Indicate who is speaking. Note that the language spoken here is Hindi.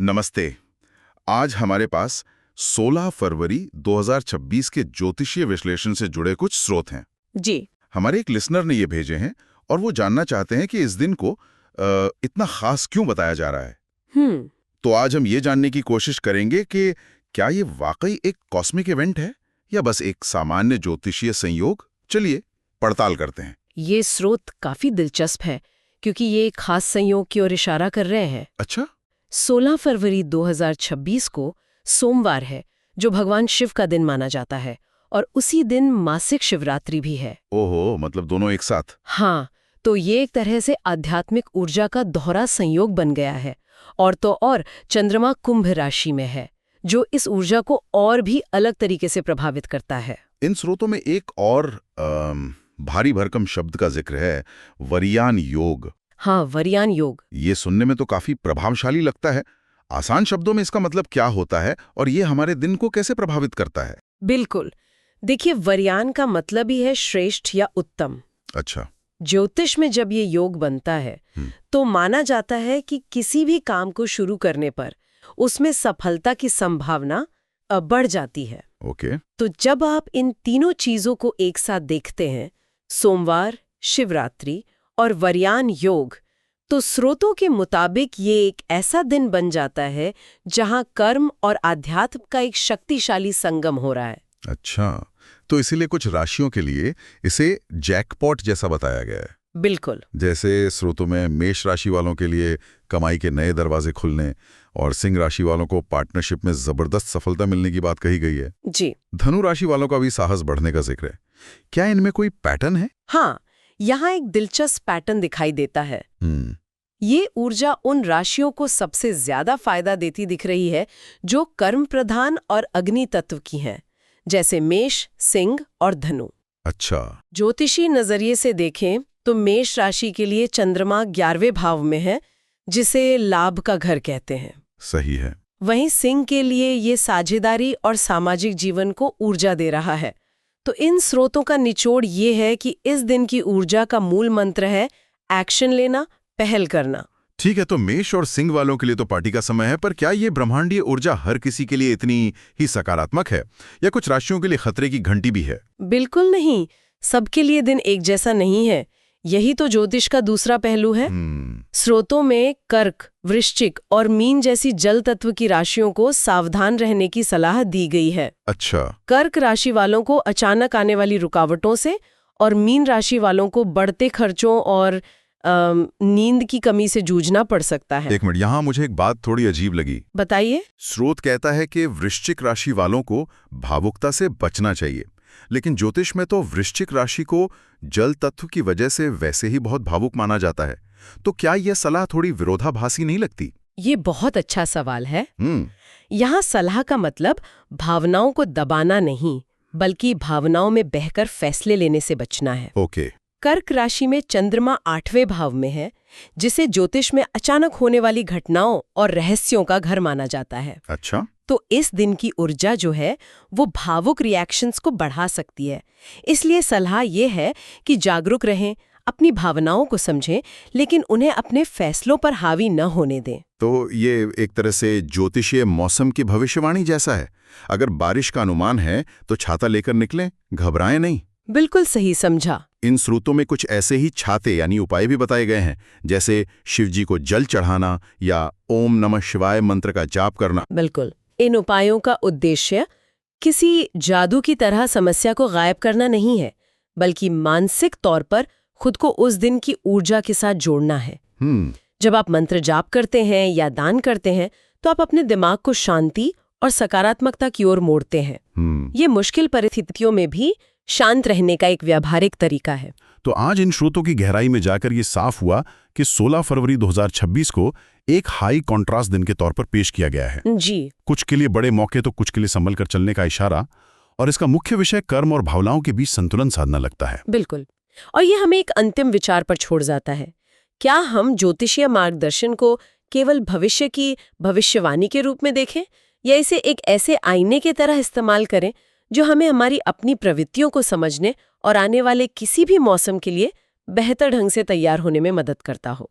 Speaker 1: नमस्ते। आज हमारे पास 16 फरवरी 2026 के ज्योतिषीय विश्लेषण से जुड़े कुछ स्रोत हैं।
Speaker 2: जी।
Speaker 1: हमारे एक लिसनर ने ये भेजे हैं और वो जानना चाहते हैं कि इस दिन को इतना खास क्यों बताया जा रहा है। तो आज हम ये जानने की कोशिश करेंगे कि क्या ये वाकई एक कॉस्मिक इवेंट है या बस एक सामान्य ज्योतिषीय संयोग। चलिए पड़ताल करते हैं।
Speaker 2: ये स्रोत काफी दिलचस्प है क्योंकि ये एक खास संयोग की ओर इशारा कर रहे हैं।
Speaker 1: अच्छा।
Speaker 2: 16 फरवरी 2026 को सोमवार है, जो भगवान शिव का दिन माना जाता है, और उसी दिन मासिक शिवरात्रि भी है।
Speaker 1: ओहो, मतलब दोनों एक साथ।
Speaker 2: हाँ, तो ये एक तरह से आध्यात्मिक ऊर्जा का दोहरा संयोग बन गया है। और तो और चंद्रमा कुंभ राशि में है, जो इस ऊर्जा को और भी अलग तरीके से प्रभावित करता है।
Speaker 1: इन स्रोतों में एक और भारी भरकम शब्द का जिक्र है, वरियान योग।
Speaker 2: हाँ, वरियान योग।
Speaker 1: ये सुनने में तो काफी प्रभावशाली लगता है। आसान शब्दों में इसका मतलब क्या होता है और ये हमारे दिन को कैसे प्रभावित करता है?
Speaker 2: बिल्कुल। देखिए, वरियान का मतलब ही है श्रेष्ठ या उत्तम।
Speaker 1: अच्छा।
Speaker 2: ज्योतिष में जब ये योग बनता है तो माना जाता है कि किसी भी काम को शुरू करने पर उसमें सफलता की संभावना बढ़ जाती है।
Speaker 1: ओके।
Speaker 2: तो जब आप इन तीनों चीजों को एक साथ देखते हैं, सोमवार, शिवरात्रि और वरियान योग, तो स्रोतों के मुताबिक ये एक ऐसा दिन बन जाता है जहां कर्म और आध्यात्म का एक शक्तिशाली संगम हो रहा है।
Speaker 1: अच्छा, तो इसीलिए कुछ राशियों के लिए इसे जैकपॉट जैसा बताया गया है।
Speaker 2: बिल्कुल।
Speaker 1: जैसे स्रोतों में मेष राशि वालों के लिए कमाई के नए दरवाजे खुलने और सिंह राशि वालों को पार्टनरशिप में जबरदस्त सफलता मिलने की बात कही गई है।
Speaker 2: जी।
Speaker 1: धनु राशि वालों का भी साहस बढ़ने का जिक्र है। क्या इनमें कोई पैटर्न है?
Speaker 2: हाँ, यहाँ एक दिलचस्प पैटर्न दिखाई देता है। ये ऊर्जा उन राशियों को सबसे ज्यादा फायदा देती दिख रही है जो कर्म प्रधान और अग्नि तत्व की हैं, जैसे मेष, सिंह और धनु।
Speaker 1: अच्छा।
Speaker 2: ज्योतिषी नजरिए से देखें तो मेष राशि के लिए चंद्रमा 11वें भाव में है, जिसे लाभ का घर कहते हैं।
Speaker 1: सही है।
Speaker 2: वहीं सिंह के लिए ये साझेदारी और सामाजिक जीवन को ऊर्जा दे रहा है। तो इन स्रोतों का निचोड़ ये है कि इस दिन की ऊर्जा का मूल मंत्र है एक्शन लेना, पहल करना।
Speaker 1: ठीक है, तो मेष और सिंह वालों के लिए तो पार्टी का समय है, पर क्या ये ब्रह्मांडीय ऊर्जा हर किसी के लिए इतनी ही सकारात्मक है या कुछ राशियों के लिए खतरे की घंटी भी है?
Speaker 2: बिल्कुल नहीं, सबके लिए दिन एक जैसा नहीं है। यही तो ज्योतिष का दूसरा पहलू है। स्रोतों में कर्क, वृश्चिक और मीन जैसी जल तत्व की राशियों को सावधान रहने की सलाह दी गई है।
Speaker 1: अच्छा।
Speaker 2: कर्क राशि वालों को अचानक आने वाली रुकावटों से और मीन राशि वालों को बढ़ते खर्चों और नींद की कमी से जूझना पड़ सकता है।
Speaker 1: एक मिनट, यहाँ मुझे एक बात थोड़ी अजीब लगी।
Speaker 2: बताइए।
Speaker 1: स्रोत कहता है कि वृश्चिक राशि वालों को भावुकता से बचना चाहिए, लेकिन ज्योतिष में तो वृश्चिक राशि को जल तत्व की वजह से वैसे ही बहुत भावुक माना जाता है। तो क्या यह सलाह थोड़ी विरोधाभासी नहीं लगती?
Speaker 2: ये बहुत अच्छा सवाल है। यहाँ सलाह का मतलब भावनाओं को दबाना नहीं, बल्कि भावनाओं में बहकर फैसले लेने से बचना है।
Speaker 1: ओके।
Speaker 2: कर्क राशि में चंद्रमा 8वें भाव में है, जिसे ज्योतिष में अचानक होने वाली घटनाओं और रहस्यों का घर माना जाता है।
Speaker 1: अच्छा।
Speaker 2: तो इस दिन की ऊर्जा जो है वो भावुक रिएक्शंस को बढ़ा सकती है। इसलिए सलाह ये है कि जागरूक रहें, अपनी भावनाओं को समझें, लेकिन उन्हें अपने फैसलों पर हावी न होने दें।
Speaker 1: तो ये एक तरह से ज्योतिषीय मौसम की भविष्यवाणी जैसा है। अगर बारिश का अनुमान है तो छाता लेकर निकलें, घबराएं नहीं।
Speaker 2: बिल्कुल सही समझा।
Speaker 1: इन स्रोतों में कुछ ऐसे ही छाते यानी उपाय भी बताए गए हैं, जैसे शिवजी को जल चढ़ाना या ओम नमः शिवाय मंत्र का जाप करना।
Speaker 2: बिल्कुल। इन उपायों का उद्देश्य किसी जादू की तरह समस्या को गायब करना नहीं है, बल्कि मानसिक तौर पर खुद को उस दिन की ऊर्जा के साथ जोड़ना है। जब आप मंत्र जाप करते हैं या दान करते हैं तो आप अपने दिमाग को शांति और सकारात्मकता की ओर मोड़ते हैं। ये मुश्किल परिस्थितियों में भी शांत रहने का एक व्यावहारिक तरीका है।
Speaker 1: तो आज इन स्रोतों की गहराई में जाकर ये साफ हुआ कि 16 फरवरी 2026 को एक हाई कॉन्ट्रास्ट दिन के तौर पर पेश किया गया है।
Speaker 2: जी।
Speaker 1: कुछ के लिए बड़े मौके तो कुछ के लिए संभल कर चलने का इशारा, और इसका मुख्य विषय कर्म और भावनाओं के बीच संतुलन साधना लगता है।
Speaker 2: बिल्कुल। और ये हमें एक अंतिम विचार पर छोड़ जाता है। क्या हम ज्योतिषीय मार्गदर्शन को केवल भविष्य की भविष्यवाणी के रूप में देखें, या इसे एक ऐसे आईने की तरह इस्तेमाल करें जो हमें हमारी अपनी प्रवृत्तियों को समझने और आने वाले किसी भी मौसम के लिए बेहतर ढंग से तैयार होने में मदद करता हो?